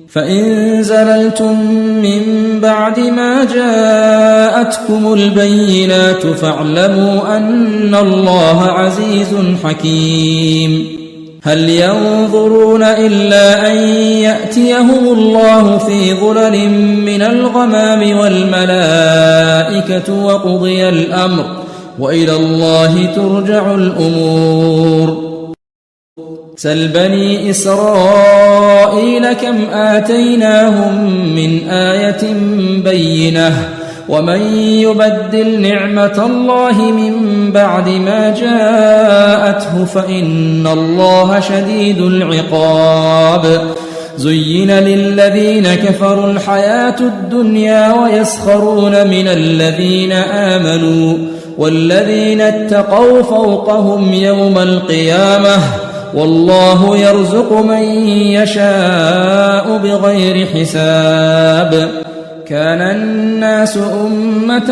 فإن زللتم من بعد ما جاءتكم البينات فاعلموا أن الله عزيز حكيم. هل ينظرون إلا أن يأتيهم الله في ظلل من الغمام والملائكة وقضي الأمر وإلى الله ترجع الأمور. سل بني إسرائيل كم آتيناهم من آية بينة ومن يبدل نعمة الله من بعد ما جاءته فإن الله شديد العقاب. زين للذين كفروا الحياة الدنيا ويسخرون من الذين آمنوا والذين اتقوا فوقهم يوم القيامة والله يرزق من يشاء بغير حساب. كان الناس أمة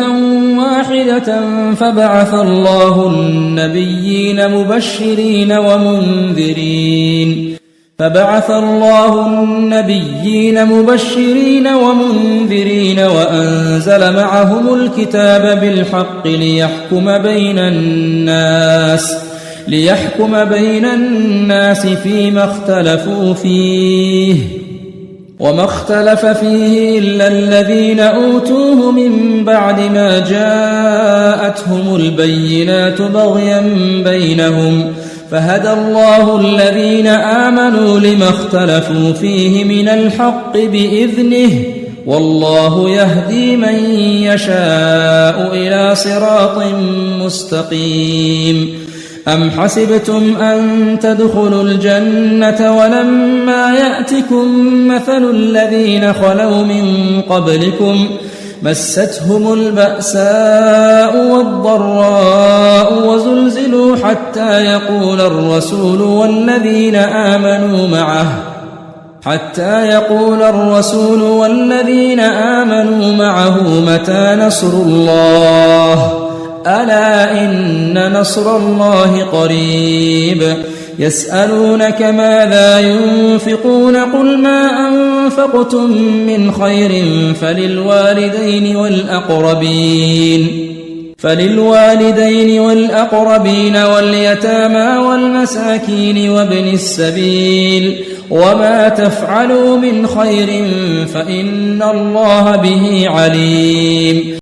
واحدة فبعث الله النبيين مبشرين ومنذرين وأنزل معهم الكتاب بالحق ليحكم بين الناس فيما اختلفوا فيه وما اختلف فيه إلا الذين أوتوه من بعد ما جاءتهم البينات بغيا بينهم فهدى الله الذين آمنوا لما اختلفوا فيه من الحق بإذنه والله يهدي من يشاء إلى صراط مستقيم. أم حسبتم أن تدخلوا الجنة ولما يأتكم مثل الذين خلوا من قبلكم مستهم البأساء والضراء وزلزلوا حتى يقول الرسول والذين آمنوا معه متى نصر الله ألا إن نصر الله قريب. يسألونك ماذا ينفقون قل ما أنفقتم من خير فللوالدين والأقربين واليتامى والمساكين وابن السبيل وما تفعلوا من خير فإن الله به عليم.